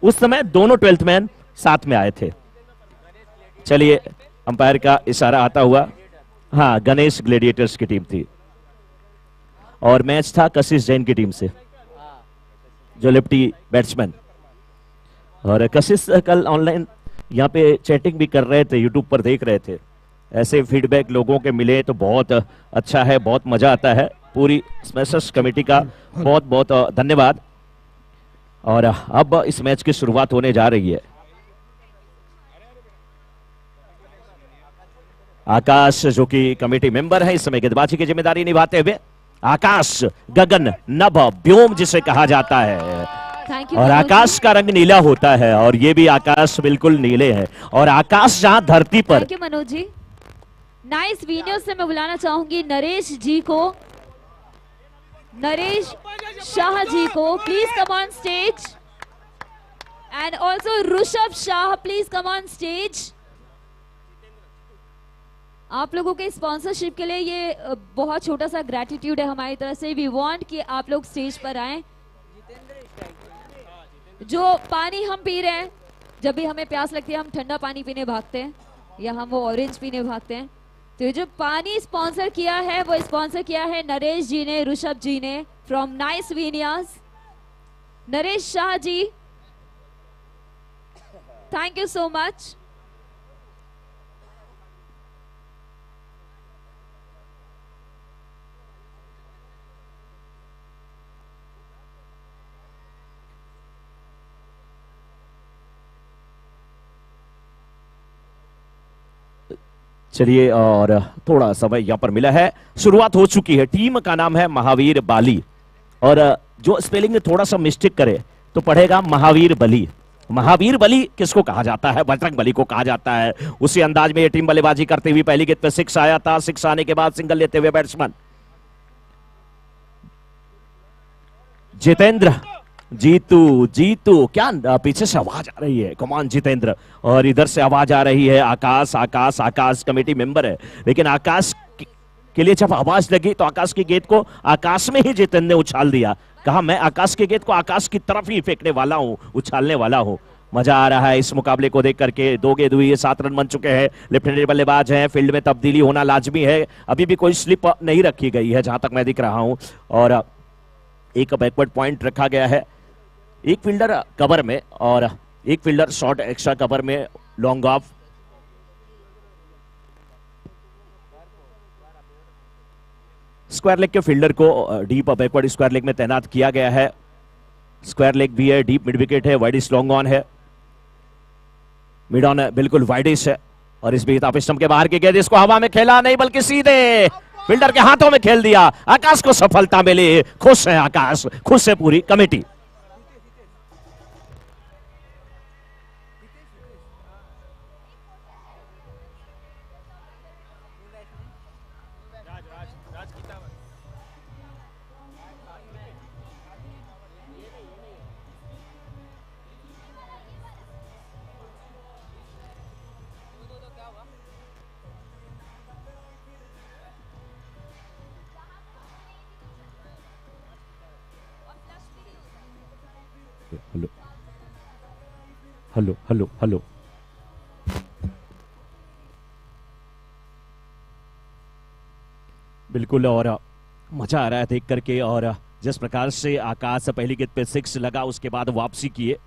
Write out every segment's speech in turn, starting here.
उस समय दोनों 12th मैन साथ में आए थे। चलिए, अंपायर का इशारा आता हुआ, हाँ, गणेश ग्लेडिएटर्स की टीम थी और मैच था कशिश जैन की टीम से, जो लेफ्टी बैट्समैन। और कशिश कल ऑनलाइन यहाँ पे चैटिंग भी कर रहे थे, यूट्यूब पर देख रहे थे। ऐसे फीडबैक लोगों के मिले तो बहुत अच्छा है, बहुत मजा आता है। पूरी स्मैशर्स कमेटी का बहुत बहुत धन्यवाद। और अब इस मैच की शुरुआत होने जा रही है। आकाश जो कि कमेटी मेंबर है, इस समय गेंदबाजी की जिम्मेदारी निभाते हुए। आकाश गगन नभ व्योम जिसे कहा जाता है, और आकाश का रंग नीला होता है और ये भी आकाश बिल्कुल नीले हैं। और आकाश जहां धरती पर। Thank you Manoj ji. Nice video से मैं बुलाना चाहूंगी नरेश जी को, नरेश शाह जी को, please come on stage. And also Rishabh Shah, please come on stage. आप लोगों के स्पॉन्सरशिप के लिए ये बहुत छोटा सा ग्रेटिट्यूड है हमारी तरफ से। वी वांट कि आप लोग स्टेज पर आएं। जो पानी हम पी रहे हैं, जब भी हमें प्यास लगती है हम ठंडा पानी पीने भागते हैं या हम वो ऑरेंज पीने भागते हैं। तो ये जो पानी स्पॉन्सर किया है वो स्पॉन्सर किया है नरेश जी ने, ऋषभ जी ने, फ्रॉम नाइस वीनियाज। Naresh Shah ji, thank you so much. चलिए, और थोड़ा समय यहां पर मिला है, शुरुआत हो चुकी है। टीम का नाम है महावीर बाली, और जो स्पेलिंग में थोड़ा सा मिस्टेक करे तो पढ़ेगा महावीर बली। महावीर बली किसको कहा जाता है? बजरंग बली को कहा जाता है। उसी अंदाज में ये टीम बल्लेबाजी करती हुई, पहली गेंद पे 6 आया था, 6 आने के बाद सिंगल लेते हुए बैट्समैन जितेंद्र। जीतू, जीतू क्या पीछे से आवाज आ रही है, कमान जितेंद्र। और इधर से आवाज आ रही है आकाश। आकाश, आकाश कमेटी मेंबर है, लेकिन आकाश के लिए जब आवाज लगी तो आकाश की गेंद को आकाश में ही जितेंद्र ने उछाल दिया। कहा मैं आकाश की गेंद को आकाश की तरफ ही फेंकने वाला हूं, उछालने वाला हूं। मजा आ रहा है इस मुकाबले को देख करके। 2 गेंद हुई है, 7 रन बन चुके हैं। लेफ्ट हैंडेड बल्लेबाज हैं, फील्ड में तब्दीली होना लाजमी है। अभी भी कोई स्लिप नहीं रखी गई है जहां तक मैं दिख रहा हूं, और एक बैकवर्ड पॉइंट रखा गया है। एक फील्डर कवर में और एक फील्डर शॉर्ट एक्स्ट्रा कवर में, लॉन्ग ऑफ। स्क्वायर लेग के फील्डर को डीप बैकवर्ड स्क्वायर लेग में तैनात किया गया है। स्क्वायर लेग भी है, डीप मिड विकेट है, वाइडिश लॉन्ग ऑन है। मिड ऑन बिल्कुल वाइडिश है। और इस बीच ऑफ स्टंप के बाहर की गेंद, इसको हवा में खेला नहीं बल्कि सीधे फील्डर के हाथों में खेल दिया। आकाश को सफलता मिली, खुश है आकाश, खुश है पूरी committee. Hello hello hello hello. बिल्कुल, और मजा आ रहा है देख करके। और जिस प्रकार से आकाश पहली गेंद पे 6 लगा, उसके बाद वापसी किए।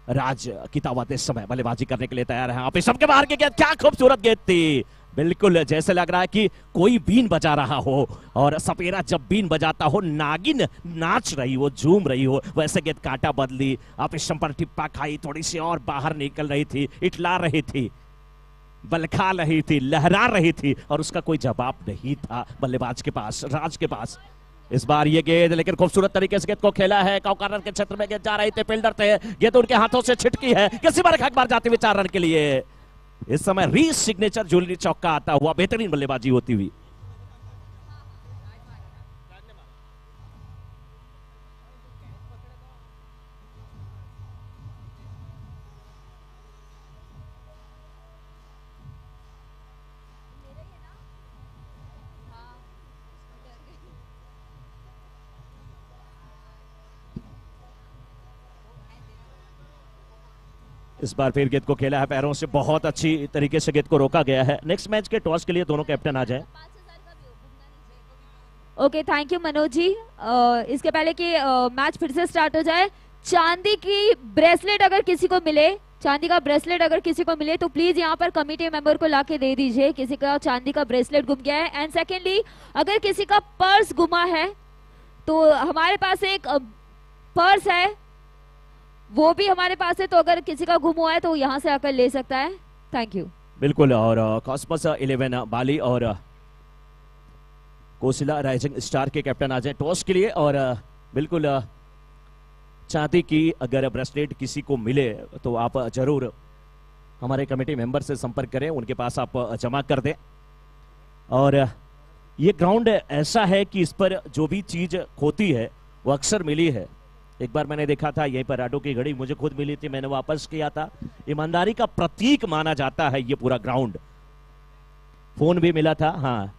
राज कितावत इस समय बल्लेबाजी करने के लिए तैयार है। आप सबके बाहर की गेंद, क्या खूबसूरत गेंद थी। बिल्कुल जैसे लग रहा है कि कोई बीन बजा रहा हो, और सपेरा जब बीन बजाता हो, नागिन नाच रही हो, झूम रही हो, वैसे गेंद काटा बदली, आप स्टंप पर टिप्पा खाई, थोड़ी सी और बाहर निकल रही थी, इटला रही थी, बलखा रही थी, लहरा रही थी, और उसका कोई जवाब नहीं था बल्लेबाज के पास, राज के पास। इस बार ये गेंद लेकिन खूबसूरत तरीके से गेंद को खेला है। कॉर्नर के क्षेत्र में गेंद जा रही थी, फील्डर थे, गेंद उनके हाथों से छिटकी है, किसी बार अखबार जाते हुए 4 रन के लिए। इस समय री सिग्नेचर ज्वेलरी चौका आता हुआ, बेहतरीन बल्लेबाजी होती हुई। इस बार फिर गेंद को खेला है पैरों से, बहुत अच्छी तरीके से गेंद को रोका गया है। नेक्स्ट मैच के टॉस के लिए दोनों कैप्टन आ जाए। ओके, थैंक यू मनोज जी। इसके पहले कि मैच फिर से स्टार्ट हो जाए, चांदी की ब्रेसलेट अगर किसी को मिले, चांदी का ब्रेसलेट अगर किसी को मिले तो प्लीज यहाँ पर कमिटी मेंबर को लाके दे दीजिए, किसी का चांदी का ब्रेसलेट गुम गया है। एंड सेकेंडली, अगर किसी का पर्स गुमा है तो हमारे पास एक पर्स है, वो भी हमारे पास है, तो अगर किसी का गुम हुआ है तो यहाँ से आकर ले सकता है। Thank you. बिल्कुल, और कॉस्मस 11 बाली और कोसिला राइजिंग स्टार के कैप्टन आ जाए टॉस के लिए। और बिल्कुल चांदी की अगर ब्रेसलेट किसी को मिले तो आप जरूर हमारे कमेटी मेंबर से संपर्क करें, उनके पास आप जमा कर दें। और ये ग्राउंड ऐसा है कि इस पर जो भी चीज होती है वो अक्सर मिली है। एक बार मैंने देखा था यहीं पर आटो की घड़ी मुझे खुद मिली थी, मैंने वापस किया था। ईमानदारी का प्रतीक माना जाता है ये पूरा ग्राउंड। फोन भी मिला था, हाँ,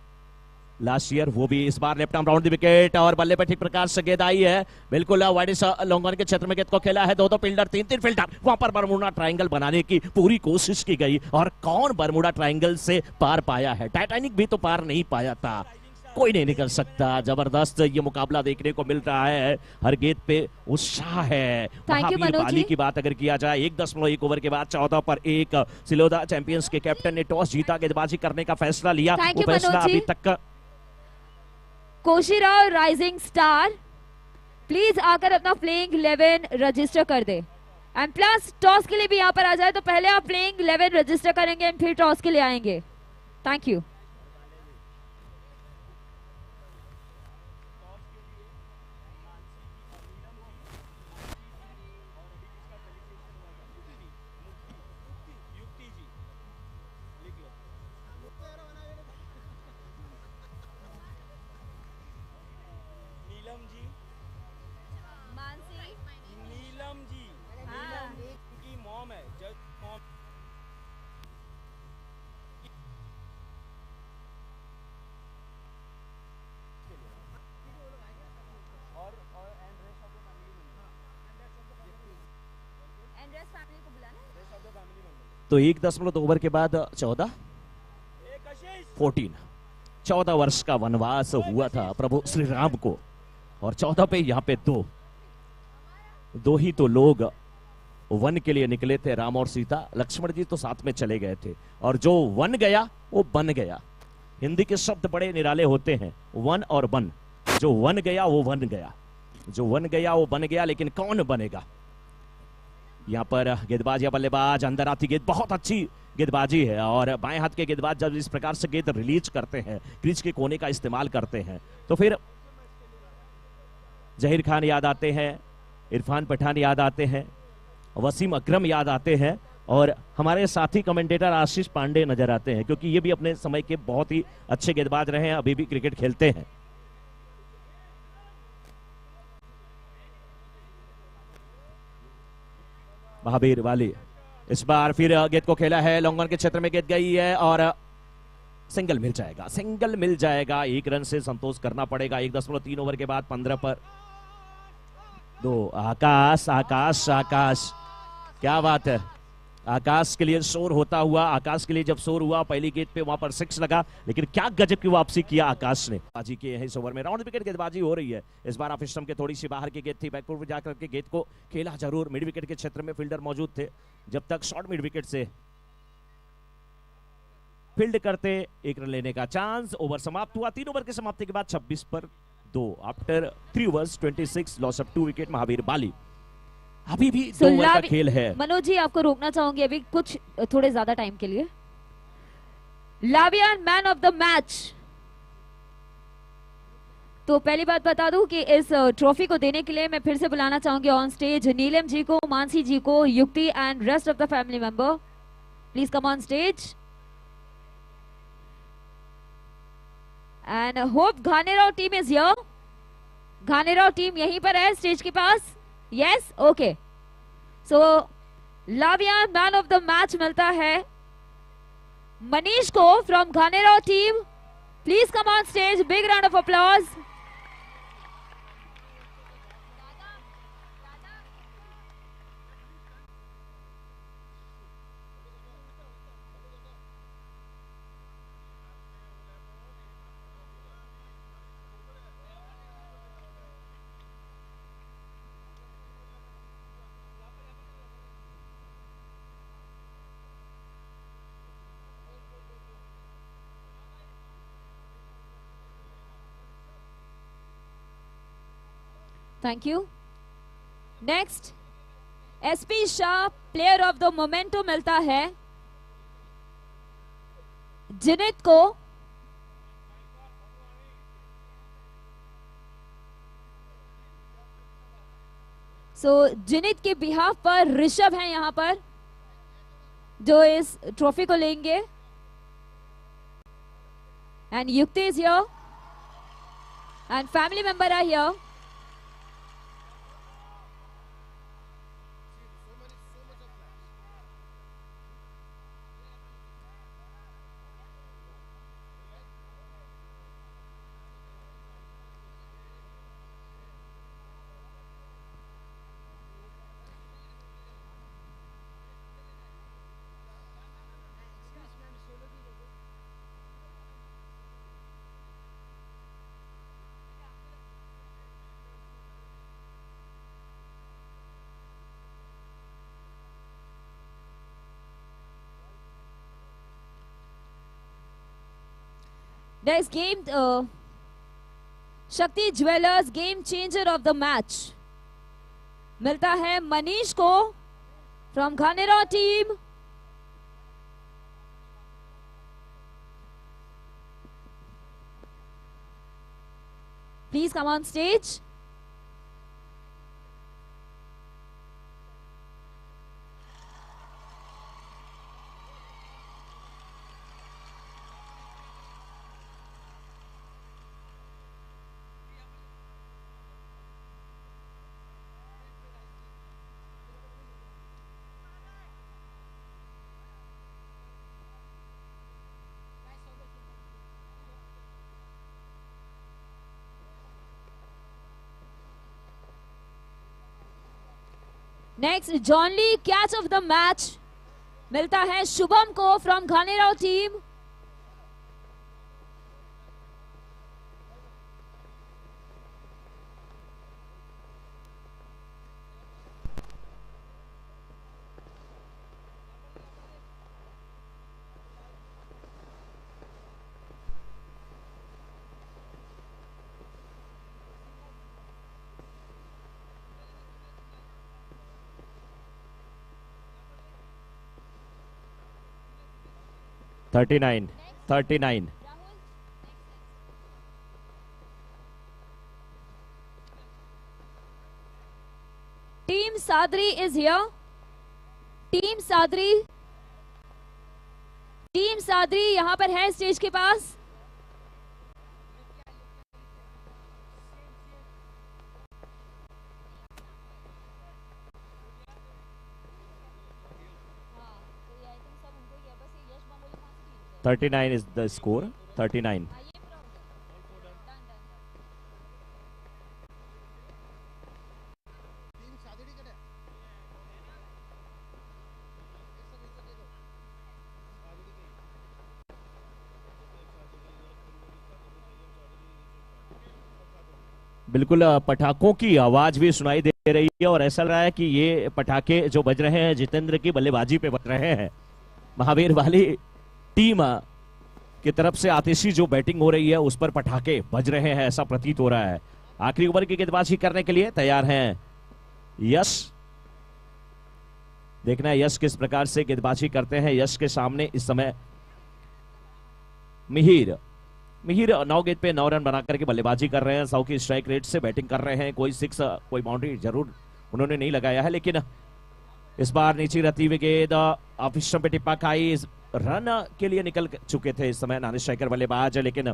लास्ट ईयर, वो भी। इस बार left arm round the wicket और बल्ले पे ठीक प्रकार से गेंद आई है। बिल्कुल वाइड लॉन्ग के क्षेत्र में गेंद को खेला है, 2-2 फील्डर, 3-3 फील्डर। वहां पर बरमूडा ट्रायंगल बनाने की पूरी कोशिश की गई और कौन बरमूडा ट्रायंगल से पार पाया है? टाइटैनिक भी तो पार नहीं पाया था, कोई नहीं निकल सकता। जबरदस्त ये मुकाबला देखने को मिल रहा है, हर गेंद पे उत्साह है। महावीर बाली की बात अगर किया जाए, 1.1 ओवर के बाद 14 पर 1 सिलोदा चैंपियंस के कैप्टन ने टॉस जीता, गेंदबाजी करने का फैसला लिया। वो फैसला अभी तक कोशिराव राइजिंग स्टार प्लीज आकर अपना प्लेइंग 11 रजिस्टर कर दे। एंड प्लस टॉस के लिए भी यहाँ पर आ जाए, तो पहले आप प्लेइंग 11 रजिस्टर करेंगे एंड फिर टॉस के लिए आएंगे। Thank you. तो 1.2 ओवर के बाद 14 वर्ष का वनवास हुआ था प्रभु श्री राम को, और 14 पे यहाँ पे दो ही तो लोग वन के लिए निकले थे, राम और सीता। लक्ष्मण जी तो साथ में चले गए थे, और जो वन गया वो बन गया। हिंदी के शब्द बड़े निराले होते हैं, वन और बन। जो वन गया वो वन गया, जो वन गया वो बन गया, लेकिन कौन बनेगा? यहाँ पर गेंदबाज या बल्लेबाज, अंदर आती गेंद, बहुत अच्छी गेंदबाजी है। और बाएं हाथ के गेंदबाज जब इस प्रकार से गेंद रिलीज करते हैं, क्रीज के कोने का इस्तेमाल करते हैं, तो फिर जहीर खान याद आते हैं, इरफान पठान याद आते हैं, वसीम अकरम याद आते हैं, और हमारे साथी कमेंटेटर आशीष पांडे नजर आते हैं, क्योंकि ये भी अपने समय के बहुत ही अच्छे गेंदबाज रहे हैं, अभी भी क्रिकेट खेलते हैं। महावीर वाली इस बार फिर गेंद को खेला है, लॉन्ग ऑन के क्षेत्र में गेंद गई है और सिंगल मिल जाएगा, सिंगल मिल जाएगा। 1 रन से संतोष करना पड़ेगा। 1.3 ओवर के बाद 15 पर 2। आकाश आकाश आकाश, क्या बात है। आकाश के लिए शोर होता हुआ, आकाश के लिए जब शोर हुआ पहली गेंद पे वहां पर 6 लगा, लेकिन क्या गजब की वापसी किया आकाश ने। बाजी के इस ओवर में राउंड विकेट गेंदबाजी हो रही है। इस बार ऑफ स्टंप के थोड़ी सी बाहर की गेंद थी, बैकफुट में जाकर के गेंद को खेला जरूर। मिड विकेट के क्षेत्र में फील्डर मौजूद थे, जब तक शॉर्ट मिड विकेट से फील्ड करते 1 रन लेने का चांस। ओवर समाप्त हुआ। 3 ओवर की समाप्ति के बाद 26 पर 2 after 3 overs 26 loss of 2 wicket Mahavir Bali. अभी भी 2 ओवर का खेल है। मनोज जी आपको रोकना चाहूंगी अभी कुछ थोड़े ज्यादा टाइम के लिए। लावियान मैन ऑफ द मैच। तो पहली बात बता दूं कि इस ट्रॉफी को देने के लिए मैं फिर से बुलाना चाहूंगी ऑन स्टेज नीलम जी को, मानसी जी को, Yukti and rest of the family member. Please come on stage and hope Ghanerao team is here. Ghanerao team यहीं पर है स्टेज के पास। Yes, okay. So, लावियान मैन ऑफ द मैच मिलता है मनीष को from Ghanerao team. Please come on stage, big round of applause. Thank you. Next SP Shah player of the memento मिलता है जिनित को। सो जिनित के बिहाफ पर ऋषभ हैं यहां पर जो इस ट्रॉफी को लेंगे। And Yukti is here and family member are here. Next game, Shakti jewellers game changer of the match मिलता है मनीष को from Ghanera team. Please come on stage. Next जॉनली कैच ऑफ द मैच मिलता है शुभम को from Ghanerao team. Thirty nine. Team Sadri is here. Team Sadri यहां पर है स्टेज के पास। 39 is the score. 39. बिल्कुल पटाखों की आवाज भी सुनाई दे रही है और ऐसा लग रहा है कि ये पटाखे जो बज रहे हैं जितेंद्र की बल्लेबाजी पे बज रहे हैं। महावीर वाली टीम की तरफ से आतिशी जो बैटिंग हो रही है उस पर पटाखे बज रहे हैं ऐसा प्रतीत हो रहा है। आखिरी ओवर की गेंदबाजी करने के लिए तैयार हैं यश। देखना है यश किस प्रकार से गेंदबाजी करते हैं। यश के सामने इस समय मिहिर 9 गेंद पे 9 रन बनाकर के बल्लेबाजी कर रहे हैं। 100 की स्ट्राइक रेट से बैटिंग कर रहे हैं। कोई सिक्स कोई बाउंड्री जरूर उन्होंने नहीं लगाया है, लेकिन इस बार नीचे रहती हुई गेंद ऑफ स्टंप पे टिप्पा खाई। रन के लिए निकल चुके थे इस समय नॉन स्ट्राइकर बल्लेबाज, लेकिन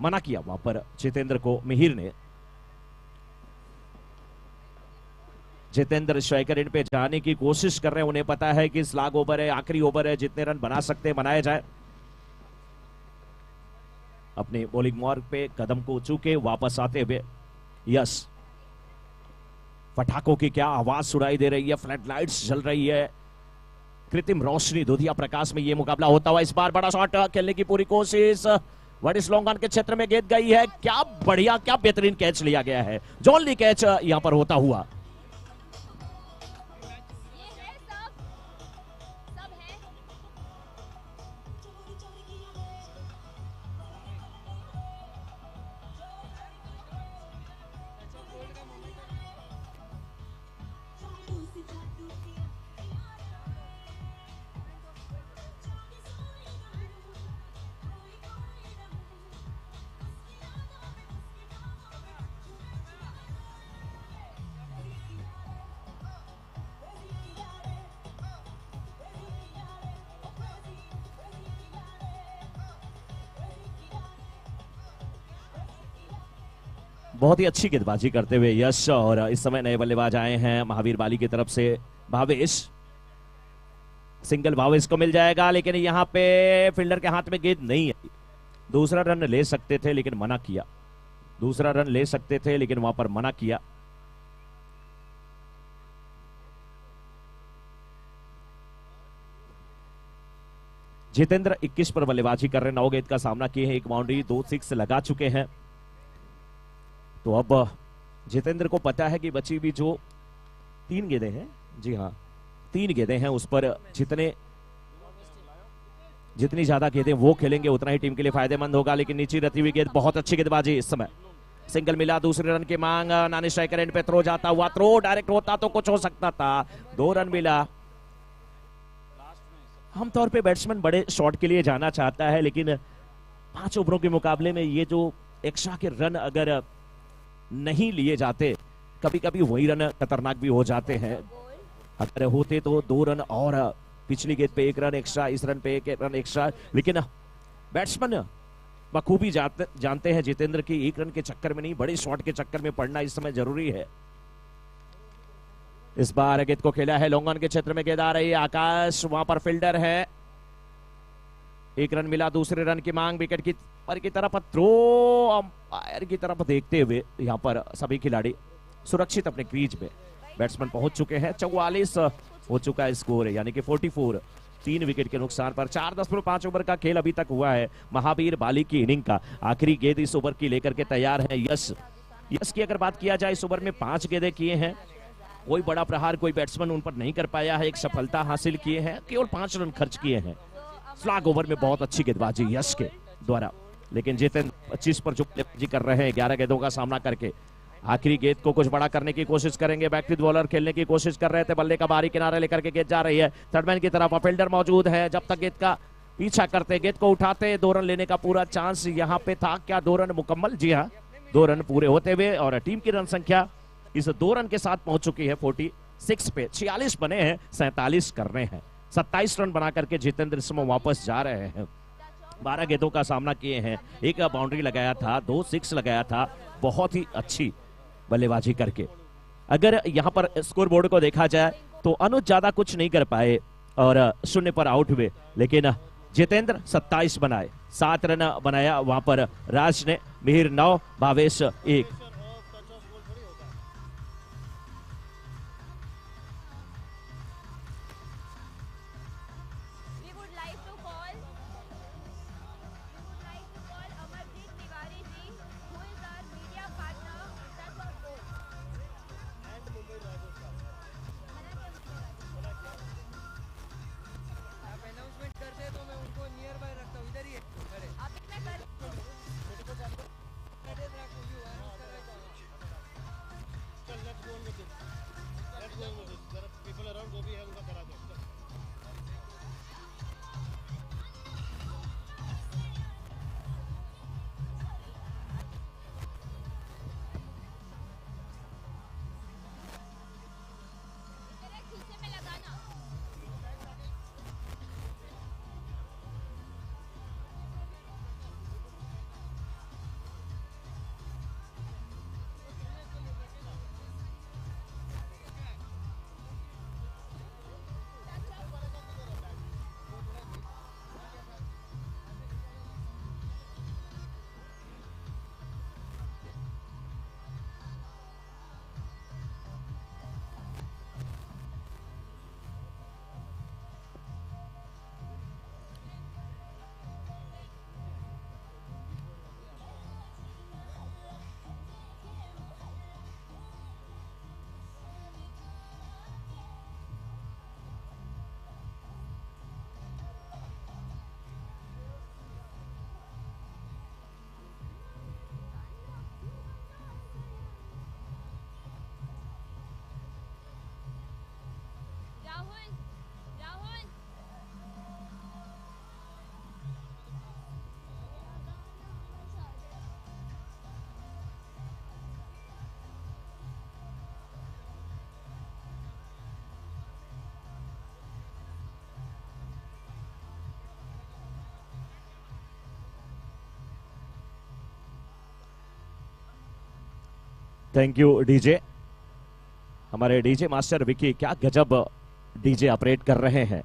मना किया वहां पर जितेंद्र को मिहिर ने। जितेंद्र स्ट्राइकर इन पे जाने की कोशिश कर रहे हैं। उन्हें पता है कि स्लॉग ओवर है, आखिरी ओवर है, जितने रन बना सकते हैं बनाए जाए। अपने बॉलिंग मार्ग पे कदम को चूके वापस आते हुए यस। पटाखों की क्या आवाज सुनाई दे रही है, फ्लड लाइट्स जल रही है, कृत्रिम रोशनी दुधिया प्रकाश में ये मुकाबला होता हुआ। इस बार बड़ा शॉट खेलने की पूरी कोशिश, बड़ी स्लॉन्ग ऑन के क्षेत्र में गेंद गई है। क्या बढ़िया, क्या बेहतरीन कैच लिया गया है। जॉनली कैच यहां पर होता हुआ। बहुत ही अच्छी गेंदबाजी करते हुए यश, और इस समय नए बल्लेबाज आए हैं महावीर बाली की तरफ से भावेश। सिंगल भावेश को मिल जाएगा, लेकिन यहाँ पे फील्डर के हाथ में गेंद नहीं आई। दूसरा रन ले सकते थे लेकिन मना किया, दूसरा रन ले सकते थे लेकिन वहां पर मना किया। जितेंद्र 21 पर बल्लेबाजी कर रहे हैं, 9 गेंद का सामना किए हैं, एक बाउंड्री, 2 सिक्स लगा चुके हैं। तो अब जितेंद्र को पता है कि बची भी जो 3 गेंदें हैं, जी हाँ 3 गेंदें हैं, उस पर जितनी ज्यादा गेंदें वो खेलेंगे उतना ही टीम के लिए फायदेमंद होगा। लेकिन नीचे रहती हुई गेंद, बहुत अच्छी गेंदबाजी इस समय। सिंगल मिला, दूसरे रन की मांग, नानी स्ट्राइकर एंड पे थ्रो जाता हुआ, थ्रो डायरेक्ट होता तो कुछ हो सकता था। 2 रन मिला। आमतौर पे बैट्समैन बड़े शॉट के लिए जाना चाहता है, लेकिन 5 ओवरों के मुकाबले में ये जो एक्स्ट्रा के रन अगर नहीं लिए जाते, कभी कभी वही रन खतरनाक भी हो जाते हैं। अगर होते तो 2 रन और, पिछली गेंद पे 1 रन एक्स्ट्रा, इस रन पे 1 रन एक्स्ट्रा। लेकिन बैट्समैन बखूबी जानते हैं जितेंद्र की 1 रन के चक्कर में नहीं, बड़े शॉट के चक्कर में पड़ना इस समय जरूरी है। इस बार गेंद को खेला है लॉन्ग ऑन के क्षेत्र में, गेंद आ रही है, आकाश वहां पर फील्डर है। 1 रन मिला, दूसरे रन की मांग, विकेट की पर की तरफ थ्रो, अंपायर की तरफ देखते हुए यहां पर सभी खिलाड़ी सुरक्षित अपने क्रीज में। बैट्समैन पहुंच चुके हैं, 44 हो चुका है स्कोर, यानी कि 44। 3 विकेट के नुकसान पर 4.5 ओवर का खेल अभी तक हुआ है महावीर बाली की इनिंग का। आखिरी गेंद इस ओवर की लेकर के तैयार है यश। यश की अगर बात किया जाए, इस ओवर में 5 गेंदें किए हैं, कोई बड़ा प्रहार कोई बैट्समैन उन पर नहीं कर पाया है, एक सफलता हासिल किए हैं, केवल 5 रन खर्च किए हैं। फ्लैग ओवर में बहुत अच्छी गेंदबाजी यश के द्वारा, लेकिन जितेंद्र 25 पर जो बल्लेबाजी कर रहे हैं 11 गेंदों का सामना करके, आखिरी गेंद को कुछ बड़ा करने की कोशिश करेंगे। बैक टू बॉलर खेलने की कोशिश कर रहे थे, बल्ले का बाहरी किनारे लेकर के गेंद जा रही है थर्डमैन की तरफ, फील्डर मौजूद है। जब तक गेंद का पीछा करते, गेंद को उठाते, 2 रन लेने का पूरा चांस यहाँ पे था। क्या 2 रन मुकम्मल? जी हाँ, 2 रन पूरे होते हुए, और टीम की रन संख्या इस 2 रन के साथ पहुंच चुकी है 46 पे। 46 बने हैं, 47 कर रहे हैं। 27 रन बना करके जितेंद्र इस समय वापस जा रहे हैं। 12 गेंदों का सामना किए हैं, 1 बाउंड्री लगाया था, 2 सिक्स लगाया था, बहुत ही अच्छी बल्लेबाजी करके। अगर यहां पर स्कोर बोर्ड को देखा जाए तो अनुज ज्यादा कुछ नहीं कर पाए और 0 पर आउट हुए, लेकिन जितेंद्र 27 बनाए, 7 रन बनाया वहां पर राज ने, Mihir 9, Bhavesh 1। Thank you DJ. हमारे डीजे मास्टर विकी क्या गजब डीजे ऑपरेट कर रहे हैं।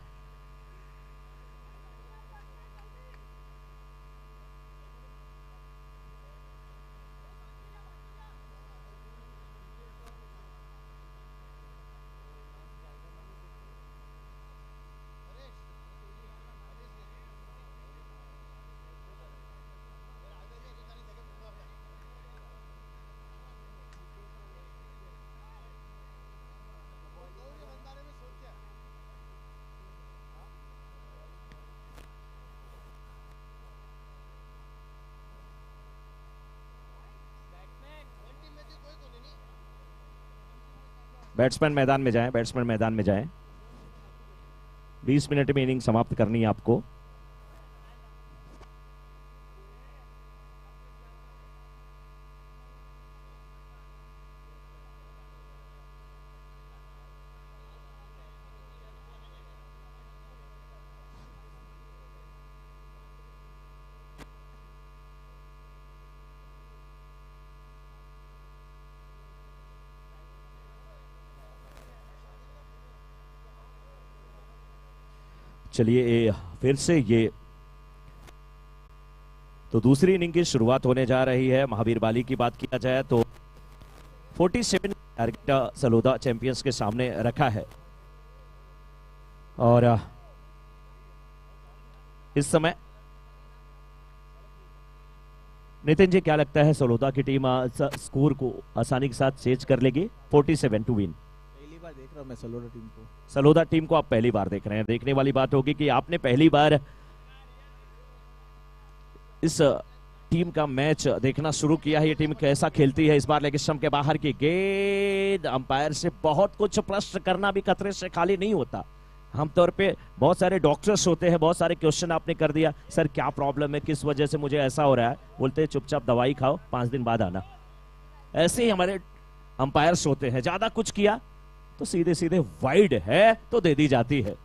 बैट्समैन मैदान में जाएं, बैट्समैन मैदान में जाएं। 20 मिनट में इनिंग समाप्त करनी है आपको। चलिए फिर से ये तो दूसरी इनिंग की शुरुआत होने जा रही है। महावीर बाली की बात किया जाए तो 47 टारगेट सलोदा चैंपियंस के सामने रखा है और इस समय नितिन जी क्या लगता है सलोदा की टीम स्कोर को आसानी के साथ चेज कर लेगी? 47 टू विन। पहली बार देख रहा हूं मैं सलोदा टीम को। सलोदा टीम को आप पहली बार देख रहे हैं। देखने वाली बात होगी कि आपने पहली बार इस टीम का मैच देखना शुरू किया है। ये टीम कैसा खेलती है इस बार। लेग स्टंप के बाहर की गेंद। अंपायर से बहुत कुछ प्रश्न करना भी खतरे से खाली नहीं होता। आमतौर पे बहुत सारे डॉक्टर्स होते हैं, बहुत सारे क्वेश्चन आपने कर दिया, सर क्या प्रॉब्लम है, किस वजह से मुझे ऐसा हो रहा है, बोलते हैं चुपचाप दवाई खाओ, 5 दिन बाद आना। ऐसे ही हमारे अंपायर्स होते हैं। ज्यादा कुछ किया तो सीधे सीधे वाइड है तो दे दी जाती है।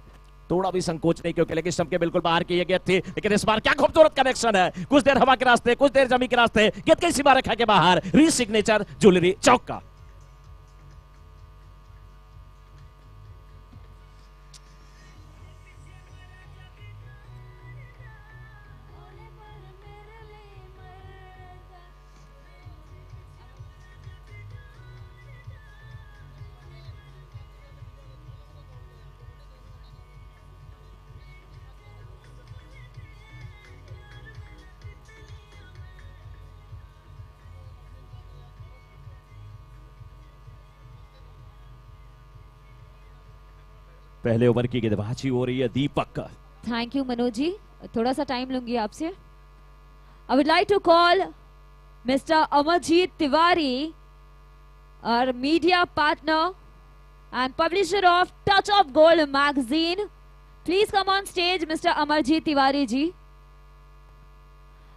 थोड़ा भी संकोच नहीं, क्योंकि लेग स्टंप के बिल्कुल बाहर की ये गेंद थी। लेकिन इस बार क्या खूबसूरत कनेक्शन है। कुछ देर हवा के रास्ते, कुछ देर जमीन के रास्ते, गेंद की सीमा रेखा के बाहर। री सिग्नेचर ज्वेलरी चौका। पहले ओवर की गेंदबाजी हो रही है दीपक। थैंक यू मनोज जी, थोड़ा सा टाइम लूंगी आपसे। I would like to call mister Amarjeet Tiwari, our media partner and publisher of Touch of Gold magazine. Please come on stage, Mr. Amarjeet Tiwari ji.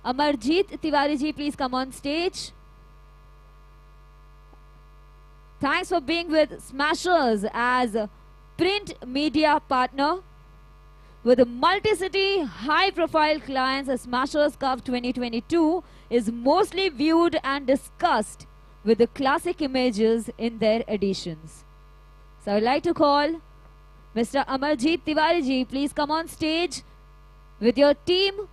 Amarjeet Tiwari ji, please come on stage. Thanks for being with Smashers as print media partner. With multi-city, high-profile clients, Smashers Cup 2022 is mostly viewed and discussed with the classic images in their editions. So I would like to call Mr. Amarjeet Tiwari ji. Please come on stage with your team.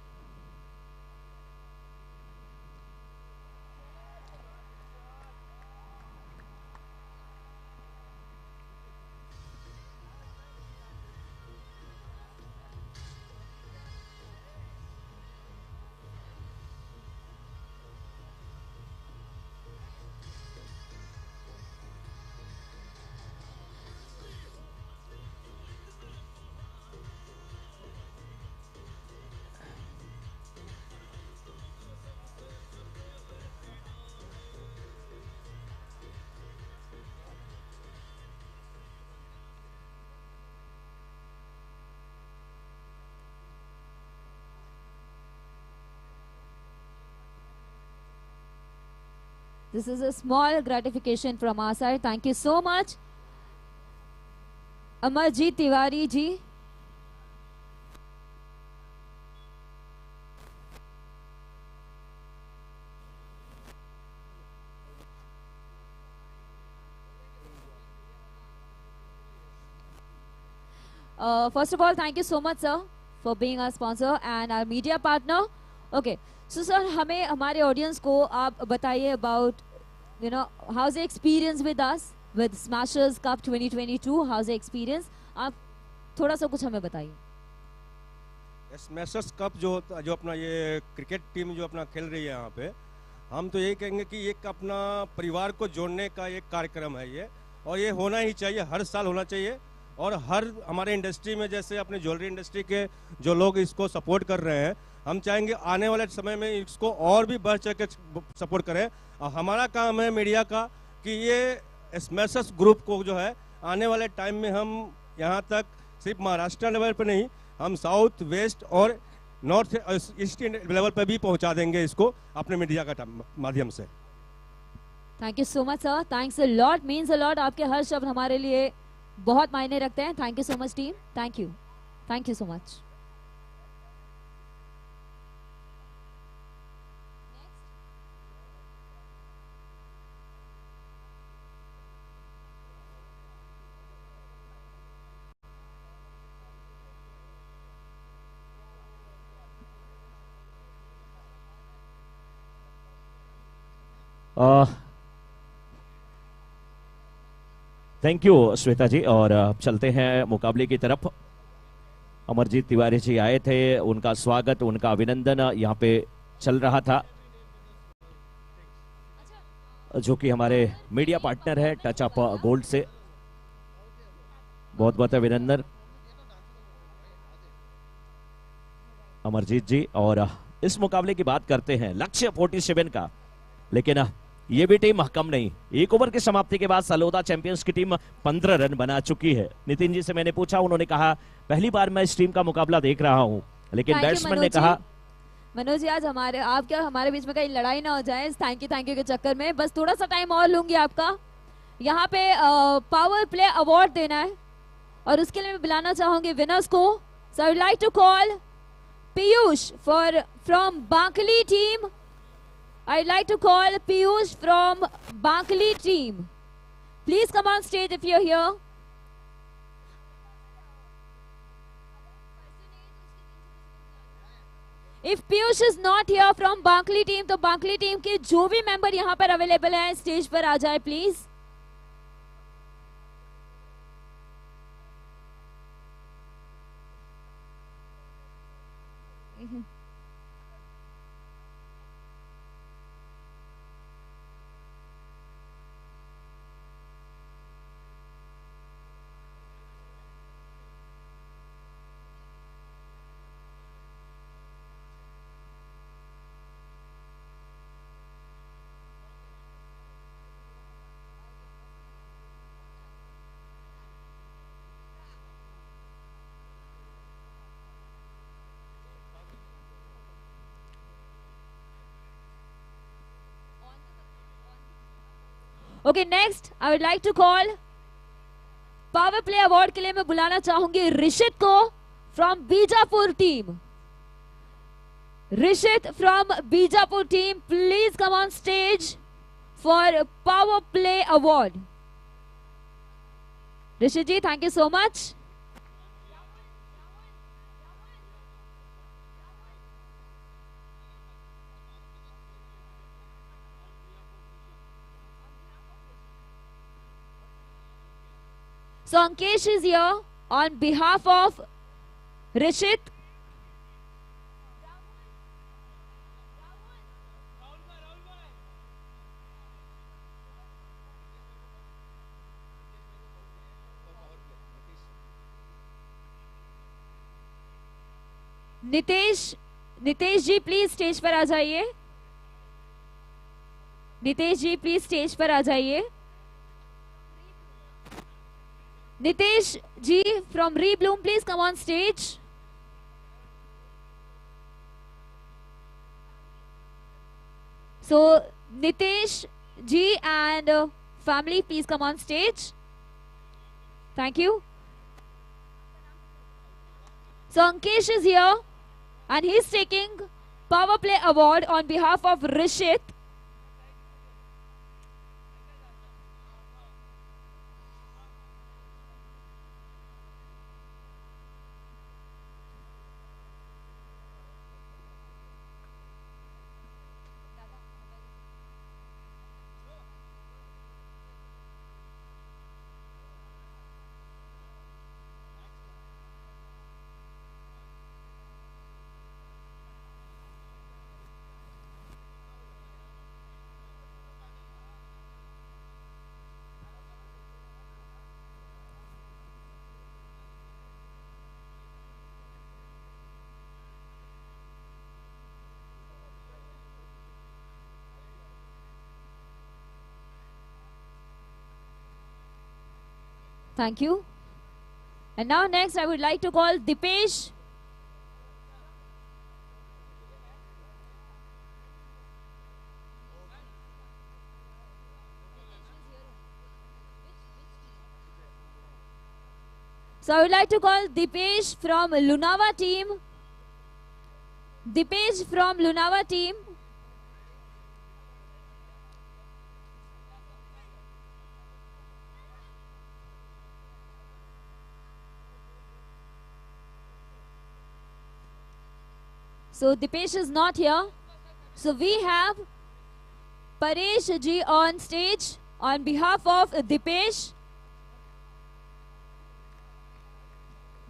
This is a small gratification from our side. Thank you so much, Amarjeet Tiwari ji. First of all, thank you so much, sir, for being our sponsor and our media partner. Okay, so sir, हमें हमारे audience को आप बताइए about, you know, how's the experience with us with Smashers Cup 2022? How's the experience? आप थोड़ा सा कुछ हमें बताइए. स्मैशर्स कप जो अपना ये क्रिकेट टीम जो अपना खेल रही है यहाँ पे, हम तो यही कहेंगे कि एक अपना परिवार को जोड़ने का एक कार्यक्रम है ये, और ये होना ही चाहिए, हर साल होना चाहिए. और हर हमारे इंडस्ट्री में जैसे अपने ज्वेलरी इंडस्ट्री के जो लोग इसको सपोर्ट कर रहे हैं, हम चाहेंगे आने वाले समय में इसको और भी बढ़ चढ़ के सपोर्ट करें. और हमारा काम है मीडिया का कि ये स्मैशर्स ग्रुप को जो है आने वाले टाइम में हम यहाँ तक सिर्फ महाराष्ट्र लेवल पर नहीं, हम साउथ वेस्ट और नॉर्थ ईस्ट लेवल पर भी पहुँचा देंगे इसको अपने मीडिया का माध्यम से. Thank you so much sir, thanks a lot, means a lot. आपके हर शब्द हमारे लिए बहुत मायने रखते हैं. Thank you so much team, thank you so much. Thank you Shweta ji. और चलते हैं मुकाबले की तरफ. अमरजीत तिवारी जी आए थे, उनका स्वागत, उनका अभिनंदन यहाँ पे चल रहा था, जो कि हमारे मीडिया पार्टनर है टच अप गोल्ड से. बहुत बहुत अभिनंदन अमरजीत जी. और इस मुकाबले की बात करते हैं लक्ष्य 47 का, लेकिन ये भी टीम कम नहीं. एक ओवर की समाप्ति के बाद सलोदा चैंपियंस की टीम 15 रन बना चुकी है. नितिन जी से मैंने पूछा, उन्होंने कहा पहली बार मैं इस टीम का मुकाबला देख रहा हूं, लेकिन बैट्समैन ने कहा मनोज जी आज हमारे बीच में कहीं लड़ाई ना हो जाए थैंक यू के चक्कर में. बस थोड़ा सा टाइम और लूंगी आपका. यहाँ पे पावर प्ले अवार्ड देना है और उसके लिए मैं बुलाना चाहूंगी विनर्स को. So I would like to call Piyush from Bankli team. I'd like to call Piyush from Bankli team. Please come on stage if you're here. If Piyush is not here from Bankli team, तो Bankli team के जो भी member यहाँ पर available हैं stage पर आ जाए please. Okay, next I would like to call power play award के लिए मैं बुलाना चाहूंगी ऋषित को from Bijapur team. Rishit from Bijapur team, please come on stage for power play award. Rishit ji, thank you so much. So Ankesh is here on behalf of Rishit. Nitesh ji please stage पर आ जाइए. Nitesh ji please stage पर आ जाइए. Nitesh ji from Rebloom, please come on stage. So Nitesh ji and family, please come on stage. Thank you. So Ankesh is here and he's taking Power Play Award on behalf of Rishit. Thank you. And now next I would like to call Dipesh. So I would like to call Dipesh from Lunava team. Dipesh from Lunava team. So Dipesh is not here. So we have Paresh ji on stage on behalf of Dipesh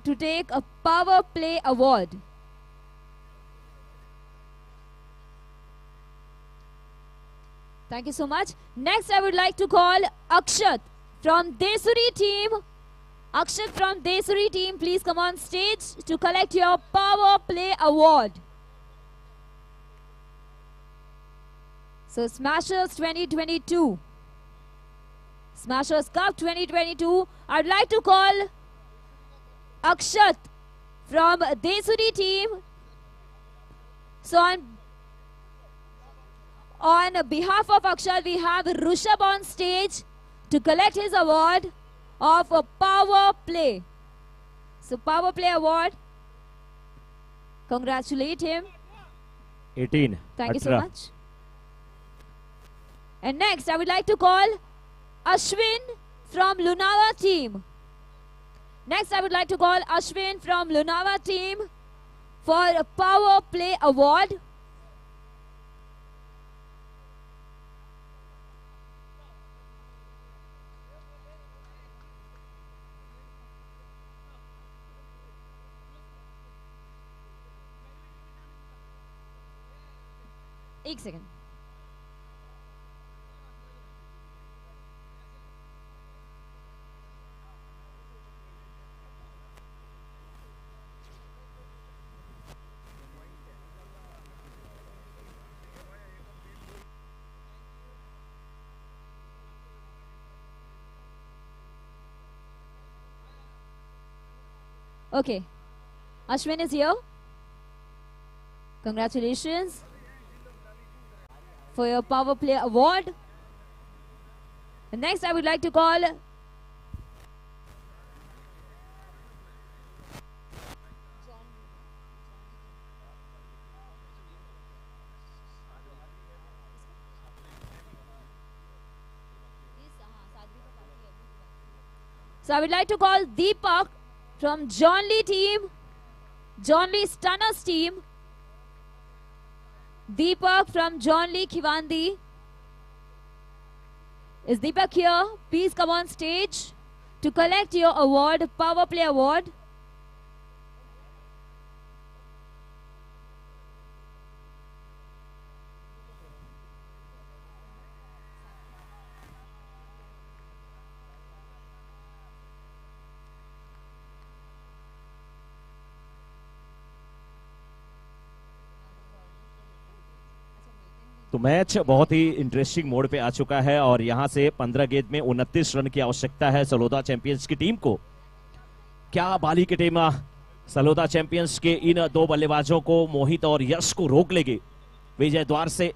to take a Power Play Award. Thank you so much. Next, I would like to call Akshat from Desuri team. Akshat from Desuri team, please come on stage to collect your Power Play Award. So, Smashers 2022. Smashers Cup 2022. I'd like to call Akshat from Desuri team. So, on behalf of Akshat, we have Rushabh on stage to collect his award of a Power Play. So, Power Play Award. Congratulate him. 18. Thank you so much. And next, I would like to call Ashwin from Lunava team. Next, I would like to call Ashwin from Lunava team for a Power Play Award. एक second. Okay, Ashwin is here. Congratulations for your Power Play Award. And next, I would like to call Deepak from John Lee team, John Lee Stunners team. Deepak from John Lee Khivandi. Is Deepak here? Please come on stage to collect your award, Power Play Award. तो match बहुत ही interesting mode पे आ चुका है और यहां से 15 गेंद में 29 रन की आवश्यकता है सलोदा चैंपियंस की टीम को. क्या बाली की टीम सलोदा चैंपियंस के इन दो बल्लेबाजों को, मोहित और यश को, रोक लेगी विजय द्वार से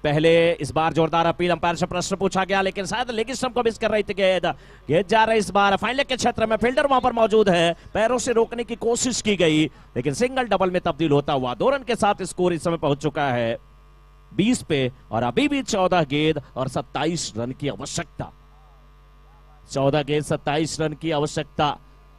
पहले? इस बार जोरदार अपील, अंपायर से प्रश्न पूछा गया लेकिन शायद लेग स्टंप को मिस कर रही थी गेंद जा रही इस बार फाइनल के क्षेत्र में. फील्डर वहां पर मौजूद है, पैरों से रोकने की कोशिश की गई लेकिन सिंगल डबल में तब्दील होता हुआ 2 रन के साथ स्कोर इस समय पहुंच चुका है 20 पे और अभी भी 14 गेंद और 27 रन की आवश्यकता. 14 गेंद 27 रन की आवश्यकता.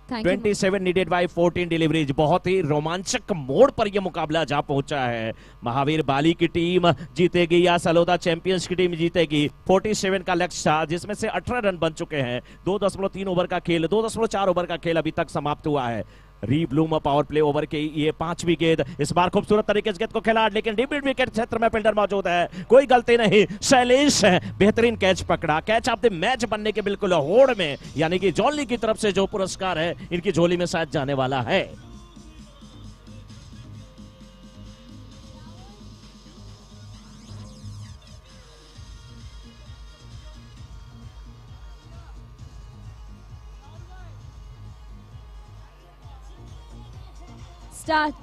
27 नीडेड बाय 14 डिलीवरीज. बहुत ही रोमांचक मोड़ पर यह मुकाबला जा पहुंचा है. महावीर बाली की टीम जीतेगी या सलोदा चैंपियंस की टीम जीतेगी? 47 का लक्ष्य था जिसमें से 18 रन बन चुके हैं. 2.3 ओवर का खेल, 2.4 ओवर का खेल अभी तक समाप्त हुआ है. रीब्लूम पावर प्ले ओवर के ये 5वीं गेंद. इस बार खूबसूरत तरीके से गेंद को खिला लेकिन डीप मिड विकेट क्षेत्र में फील्डर मौजूद है, कोई गलती नहीं. शैलेश बेहतरीन कैच पकड़ा. कैच ऑफ द मैच बनने के बिल्कुल होड़ में, यानी कि जॉन ली की तरफ से जो पुरस्कार है इनकी झोली में शायद जाने वाला है. Start.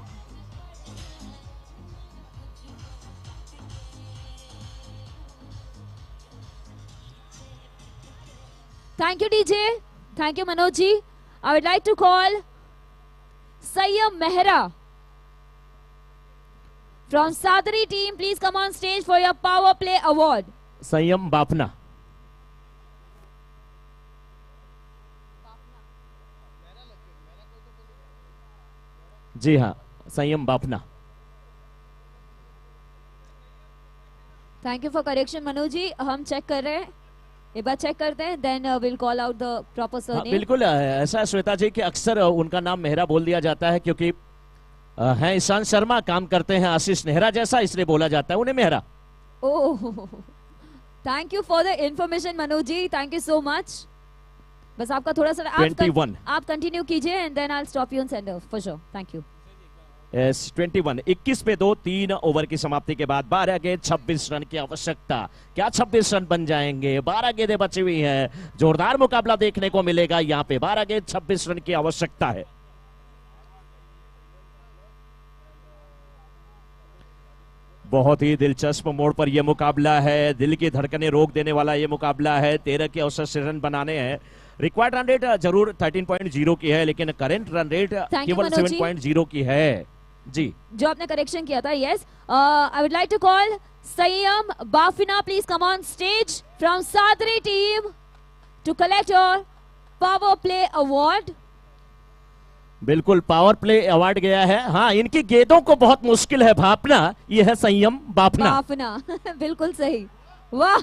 Thank you, DJ. Thank you, Manoj ji. I would like to call Sayyam Mehra from Sadri team. Please come on stage for your Power Play Award. संयम बापना। जी हाँ, संयम Bapna. Thank you for correction, Manoj ji. हम check कर रहे हैं, एक बार check करते हैं, then we'll call out the proper हाँ, surname. बिल्कुल ऐसा है श्वेता जी कि अक्सर उनका नाम मेहरा बोल दिया जाता है क्योंकि हैं ईशांत शर्मा, काम करते हैं आशीष नेहरा जैसा, इसलिए बोला जाता है उन्हें Mehra. Oh, thank you for the information, Manoj ji. Thank you so much. बस आपका थोड़ा सा 21। आप कंटिन्यू कीजिए and then I'll stop you on sender for sure. Thank you. S 21 21 पे 2, 3 ओवर की समाप्ति के बाद 12 गेंद 26 रन की आवश्यकता। क्या 26 रन बन जाएंगे? 12 गेंदें बची हुई हैं, जोरदार मुकाबला देखने को मिलेगा यहाँ पे। 12 गेंद 26 रन की आवश्यकता है। बहुत ही दिलचस्प मोड़ पर यह मुकाबला है, दिल की धड़कनें रोक देने वाला यह मुकाबला है। 13 के औसत से रन बनाने हैं। रिक्वायर्ड रन रेट जरूर 13.0 की है, लेकिन करंट रन रेट केवल 7.0 की है। जी, जो आपने करेक्शन किया था, yes. I would like to call Sayyam Bafina, please come on stage from Sadri team to collect your power play award. बिल्कुल पावर प्ले अवार्ड गया है। हाँ, इनकी गेंदों को बहुत मुश्किल है भापना, यह है संयम बाफना। बाफना बिल्कुल सही, वाह।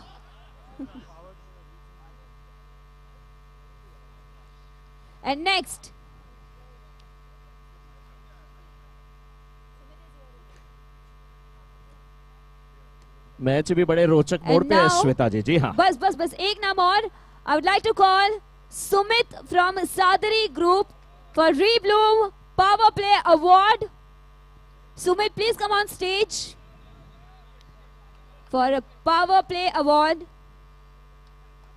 एंड नेक्स्ट मैच भी बड़े रोचक मोड़ पे है now- श्वेता जी। जी हाँ, बस बस बस एक नाम और। I would like to call Sumit from Sadri group for Rebloom power play award. Sumit, please come on stage for power play award.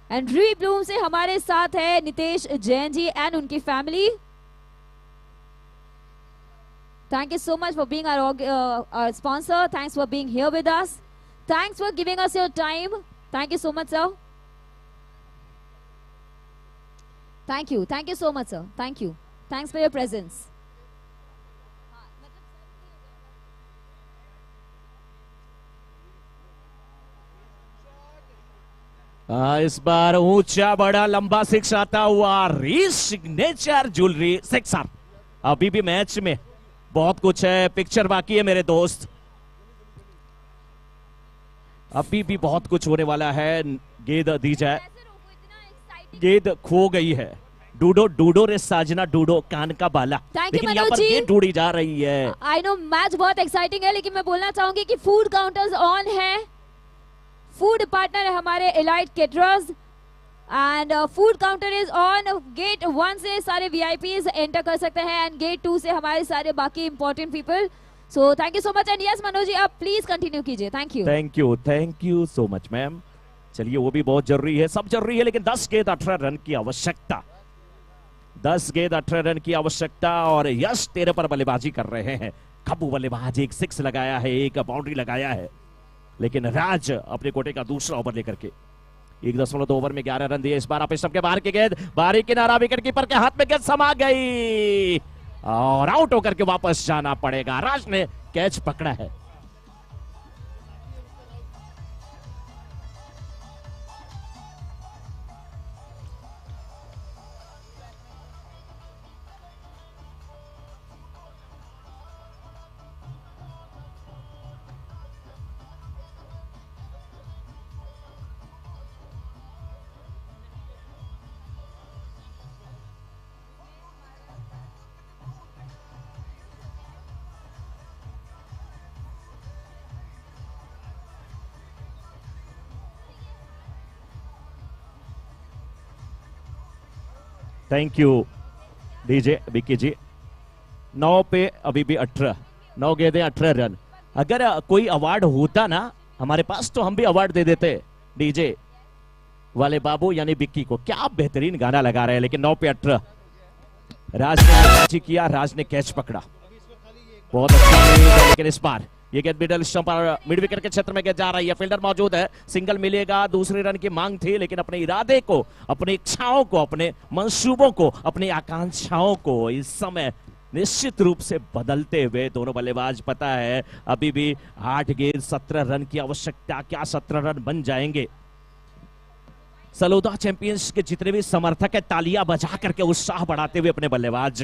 And Rebloom से हमारे साथ है नितेश जैन जी एंड उनकी फैमिली। Thank you so much for being our sponsor. Thanks for being here with us. Thanks for giving us your time. Thank you so much, sir. Thank you. Thank you so much, sir. Thank you. Thanks for your presence. इस बार ऊंचा बड़ा लंबा six आता हुआ, री signature jewellery sixer. अभी भी match में बहुत कुछ है, पिक्चर बाकी है मेरे दोस्त, अभी भी बहुत कुछ होने वाला है। गेंद दी जाए, गेंद खो गई है। डूडो डूडो रे साजना डूडो, कान का बाला। Thank you, लेकिन यहाँ पर मनोज जी। गेंद ढूंढी जा रही है। आई नो मैच बहुत एक्साइटिंग है, लेकिन मैं बोलना चाहूंगी कि फूड काउंटर्स ऑन है। फूड पार्टनर है हमारे elite caterers and food counter is on. Gate 1 से सारे वीआईपीज एंटर कर सकते हैं एंड गेट 2 से हमारे सारे बाकी important people. So thank you so much and yes Manoj ji, आप प्लीज कंटिन्यू कीजिए। Thank you. Thank you so much ma'am. चलिए, वो भी बहुत जरूरी है, सब जरूरी है, लेकिन 10 गेंद 18 रन की आवश्यकता। 10 गेंद 18 रन की आवश्यकता और यश 13 पर बल्लेबाजी कर रहे हैं। खब्बू बल्लेबाज, एक 6 लगाया है, एक बाउंड्री लगाया है, लेकिन राज अपने कोटे का दूसरा ओवर लेकर के 1.2 ओवर में 11 रन दिए। इस बार अपने के बाहर की गेंद, बाहरी किनारा, विकेट कीपर के हाथ में गेंद समा गई और आउट होकर के वापस जाना पड़ेगा। राज ने कैच पकड़ा है। थैंक यू डीजे विक्की जी। 9 पे अभी भी 18, 9 गेंदें 18 रन। अगर कोई अवार्ड होता ना हमारे पास तो हम भी अवार्ड दे देते डीजे वाले बाबू यानी विक्की को। क्या बेहतरीन गाना लगा रहे हैं, लेकिन 9 पे 18। राज ने किया, राज ने कैच पकड़ा। बहुत अच्छा गेंद है, लेकिन इस बार ये गेंद मिडल स्टंप पर मिड विकेट के क्षेत्र में गेंद जा रही है। फील्डर मौजूद है, सिंगल मिलेगा, दूसरे रन की मांग थी, लेकिन अपने इरादे को, अपनी इच्छाओं को, अपने मंसूबों को, अपनी आकांक्षाओं को इस समय निश्चित रूप से बदलते हुए दोनों बल्लेबाज, पता है अभी भी 8 गेंद 17 रन की आवश्यकता, क्या 17 रन बन जाएंगे? सलोदा चैंपियंस के जितने भी समर्थक है तालियां बजा करके उत्साह बढ़ाते हुए अपने बल्लेबाज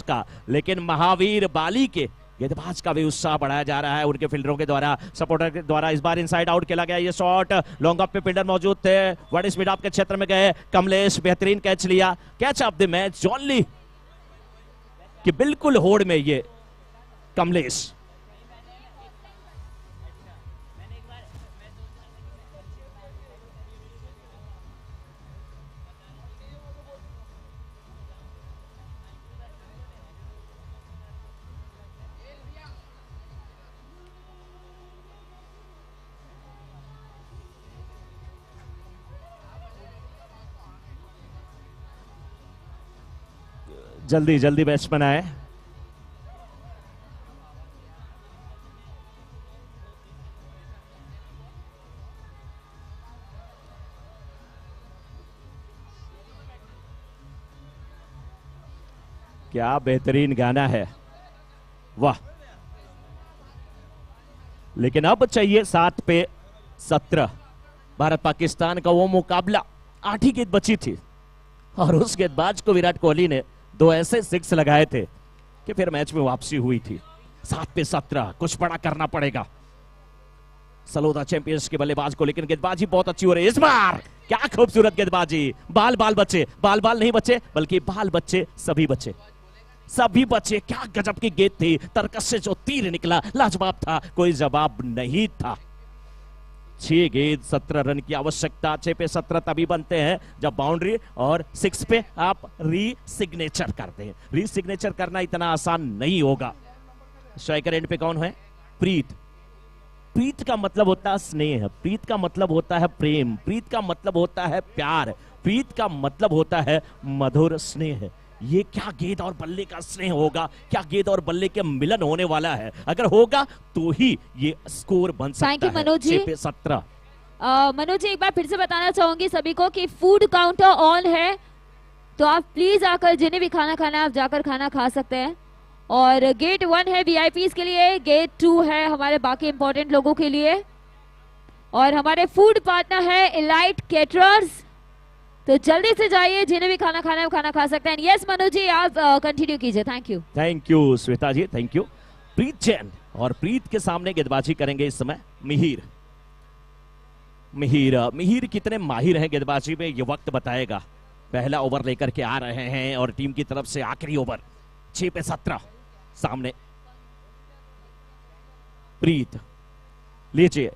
का, लेकिन महावीर बाली के गेंदबाज का भी उत्साह बढ़ाया जा रहा है उनके फील्डरों के द्वारा, सपोर्टर के द्वारा। इस बार इनसाइड आउट खेला गया ये शॉट, लॉन्ग ऑफ पे फील्डर मौजूद थे, बड़ी स्पीड ऑफ के क्षेत्र में गए, कमलेश बेहतरीन कैच लिया, कैच ऑफ द मैच जॉन ली कि बिल्कुल होड़ में ये कमलेश। जल्दी जल्दी बैट्समैन आए। क्या बेहतरीन गाना है, वाह। लेकिन अब चाहिए 7 पे 17। भारत पाकिस्तान का वो मुकाबला 8 ही गेंद बची थी और उस गेंदबाज को विराट कोहली ने 2 ऐसे 6 लगाए थे कि फिर मैच में वापसी हुई थी। 7 पे 17, कुछ बड़ा करना पड़ेगा सलोदा चैंपियंस के बल्लेबाज को, लेकिन गेंदबाजी बहुत अच्छी हो रही है इस बार। क्या खूबसूरत गेंदबाजी, बाल बचे, बाल नहीं बचे बल्कि बाल बचे, सभी बचे। क्या गजब की गेंद थी, तरकस से जो तीर निकला लाजवाब था, कोई जवाब नहीं था। 6 गेंद 17 रन की आवश्यकता, 6 पे 17 तभी बनते हैं जब बाउंड्री और 6 पे आप री सिग्नेचर करते हैं। री सिग्नेचर करना इतना आसान नहीं होगा। स्ट्राइकर एंड पे कौन है? प्रीत का मतलब होता है स्नेह, प्रीत का मतलब होता है प्रेम, प्रीत का मतलब होता है प्यार, प्रीत का मतलब होता है मधुर स्नेह। ये क्या गेंद और बल्ले का स्नेह होगा, क्या गेंद और बल्ले के मिलन होने वाला है। अगर होगा तो ही ये स्कोर बन सकता है। मनोज जी 6 पे 17। मनोज जी एक बार फिर से बताना चाहूंगी सभी को कि फूड काउंटर ऑन है, तो आप प्लीज आकर जिन्हें भी खाना खाना है आप जाकर खाना खा सकते हैं। और गेट 1 है वीआईपीज के लिए, गेट 2 है हमारे बाकी इंपॉर्टेंट लोगों के लिए, और हमारे फूड पार्टनर है इलाइट केटरर्स। तो जल्दी से जाइए, जिन्हें भी खाना खाना है वो खाना खा सकते हैं। यस मनोज जी आप कंटिन्यू कीजिए। Thank you Shweta ji, thank you. Preet Jain, और प्रीत के सामने गेंदबाजी करेंगे इस समय मिहिर कितने माहिर हैं गेंदबाजी में ये वक्त बताएगा। पहला ओवर लेकर के आ रहे हैं और टीम की तरफ से आखिरी ओवर। 6 पे 17 सामने प्रीत, लीजिए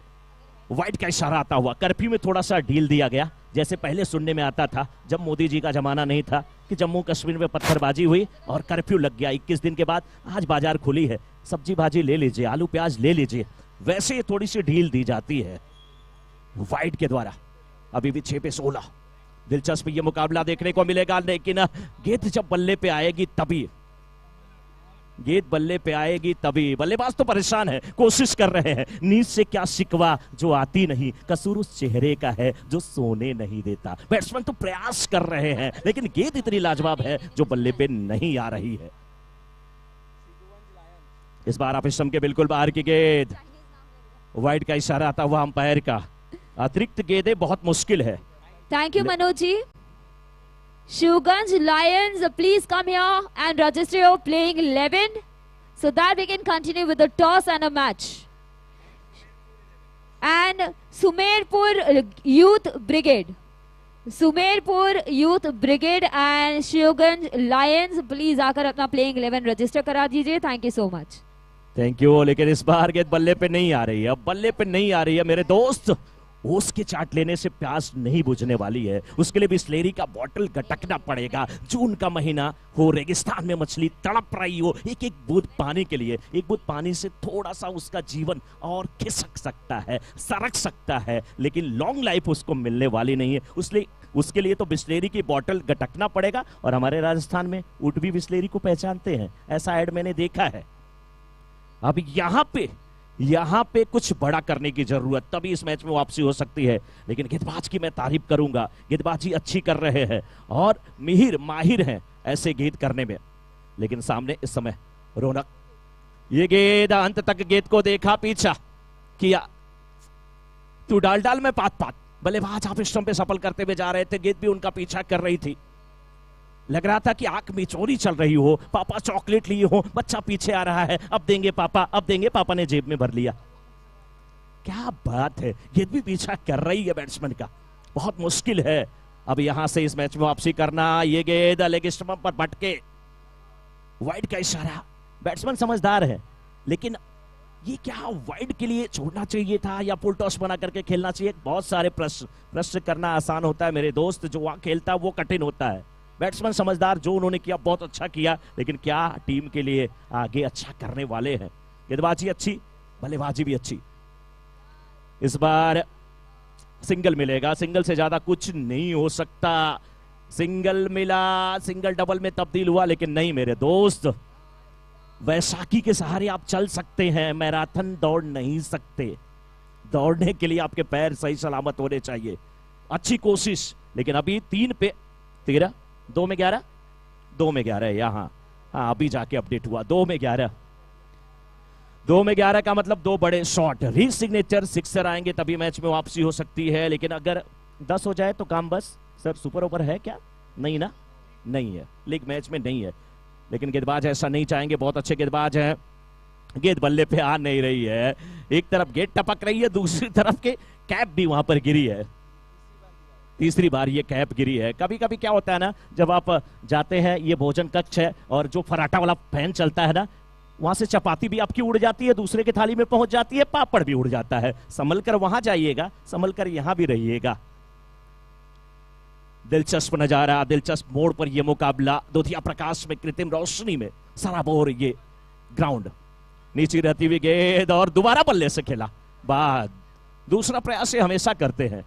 व्हाइट का इशारा आता हुआ। कर्फ्यू में थोड़ा सा ढील दिया गया, जैसे पहले सुनने में आता था जब मोदी जी का जमाना नहीं था कि जम्मू कश्मीर में पत्थरबाजी हुई और कर्फ्यू लग गया। 21 दिन के बाद आज बाजार खुली है, सब्जी भाजी ले लीजिए, आलू प्याज ले लीजिए, वैसे थोड़ी सी ढील दी जाती है व्हाइट के द्वारा। अभी भी 6 पे 16। दिलचस्प ये मुकाबला देखने को मिलेगा, लेकिन गेंद जब बल्ले पे आएगी तभी, गेंद बल्ले पे आएगी तभी। बल्लेबाज तो परेशान है, कोशिश कर रहे हैं, नींद से क्या शिकवा जो आती नहीं, कसूर उस चेहरे का है जो सोने नहीं देता। बैट्समैन तो प्रयास कर रहे हैं, लेकिन गेंद इतनी लाजवाब है जो बल्ले पे नहीं आ रही है। इस बार आप के बिल्कुल बाहर की गेंद, व्हाइट का इशारा आता हुआ अंपायर का। अतिरिक्त गेंदें बहुत मुश्किल है। Thank you Manoj ji. Shivganj Lions, please come here and register your playing 11 so that we can continue with the toss and a match. And Sumerpur Youth Brigade and Shivganj Lions, please आकर अपना playing 11 register करा दीजिए। Thank you so much. Thank you. लेकिन इस बार गेंद बल्ले पे नहीं आ रही है, अब बल्ले पे नहीं आ रही है मेरे दोस्त। ओस के चाट लेने से प्यास नहीं बुझने वाली है, उसके लिए बिस्लेरी का बोतल गटकना पड़ेगा। जून का महीना हो, रेगिस्तान में मछली तड़प रही हो, एक एक बूंद पानी के लिए, एक बूंद पानी से थोड़ा सा उसका जीवन और खिसक सकता है, सरक सकता है, लेकिन लॉन्ग लाइफ उसको मिलने वाली नहीं है। उसलिए उसके लिए तो बिस्लेरी की बोतल गटकना पड़ेगा, और हमारे राजस्थान में ऊंट भी बिस्लेरी को पहचानते हैं, ऐसा ऐड मैंने देखा है। अब यहां पे कुछ बड़ा करने की जरूरत, तभी इस मैच में वापसी हो सकती है। लेकिन गेंदबाज की मैं तारीफ करूंगा, गेंदबाजी अच्छी कर रहे हैं और माहिर हैं ऐसे गेंद करने में। लेकिन सामने इस समय रौनक, ये गेंद अंत तक गेंद को देखा, पीछा किया, तू डाल में पात बल्लेबाज आप स्टंप पे सफल करते हुए जा रहे थे, गेंद भी उनका पीछा कर रही थी। लग रहा था कि आंख में चोरी चल रही हो, पापा चॉकलेट लिए हो, बच्चा पीछे आ रहा है, अब देंगे पापा, अब देंगे पापा, ने जेब में भर लिया। क्या बात है, गेंद भी पीछा कर रही है बैट्समैन का, बहुत मुश्किल है अब यहां से इस मैच में वापसी करना। ये गेंद लेग स्टंप पर भटके, वाइड का इशारा, बैट्समैन समझदार है, लेकिन ये क्या वाइड के लिए छोड़ना चाहिए था या फुल टॉस बना करके खेलना चाहिए? बहुत सारे प्रश्न करना आसान होता है मेरे दोस्त, जो वहां खेलता है वो कठिन होता है। बैट्समैन समझदार, जो उन्होंने किया बहुत अच्छा किया, लेकिन क्या टीम के लिए आगे अच्छा करने वाले हैं। गेंदबाजी अच्छी, बल्लेबाजी भी अच्छी। इस बार सिंगल मिलेगा, सिंगल से ज्यादा कुछ नहीं हो सकता। सिंगल मिला, सिंगल डबल में तब्दील हुआ, लेकिन नहीं मेरे दोस्त, वैशाखी के सहारे आप चल सकते हैं, मैराथन दौड़ नहीं सकते। दौड़ने के लिए आपके पैर सही सलामत होने चाहिए। अच्छी कोशिश, लेकिन अभी 3 पे 13, 2 में 11, 2 में 11 यहाँ, हाँ अभी जाके अपडेट हुआ, 2 में 11, 2 में 11 का मतलब 2 बड़े शॉट, री सिग्नेचर सिक्सर आएंगे तभी मैच में वापसी हो सकती है। लेकिन अगर 10 हो जाए तो काम बस। सर सुपर ओवर है क्या? नहीं ना, नहीं है, लीग मैच में नहीं है। लेकिन गेंदबाज ऐसा नहीं चाहेंगे, बहुत अच्छे गेंदबाज हैं, गेंद बल्ले पे आ नहीं रही है, एक तरफ गेंद टपक रही है, दूसरी तरफ के कैप भी वहां पर गिरी है, तीसरी बार ये कैप गिरी है। कभी कभी क्या होता है ना, जब आप जाते हैं, ये भोजन कक्ष है और जो फराटा वाला फैन चलता है ना, वहां से चपाती भी आपकी उड़ जाती है, दूसरे की थाली में पहुंच जाती है, पापड़ भी उड़ जाता है। संभल कर वहां जाइएगा, संभल कर यहां भी रहिएगा। दिलचस्प नजारा, दिलचस्प मोड़ पर यह मुकाबला, दोधिया प्रकाश में, कृत्रिम रोशनी में, सराबोर ये ग्राउंड, नीचे रहती हुई गेंद और दोबारा बल्ले से खेला। बाद दूसरा प्रयास ये हमेशा करते हैं,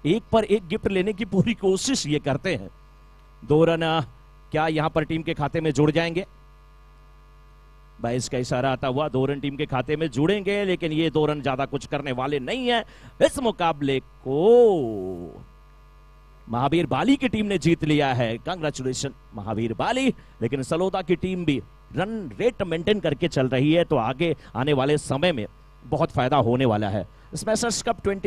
एक पर एक गिफ्ट लेने की पूरी कोशिश ये करते हैं। 2 रन क्या यहां पर टीम के खाते में जुड़ जाएंगे? 22 का इशारा आता हुआ 2 रन टीम के खाते में जुड़ेंगे, लेकिन ये 2 रन ज्यादा कुछ करने वाले नहीं है। इस मुकाबले को महावीर बाली की टीम ने जीत लिया है, कांग्रेचुलेशन महावीर बाली। लेकिन सलोदा की टीम भी रन रेट मेंटेन करके चल रही है, तो आगे आने वाले समय में बहुत फायदा होने वाला है। Smashers cup 20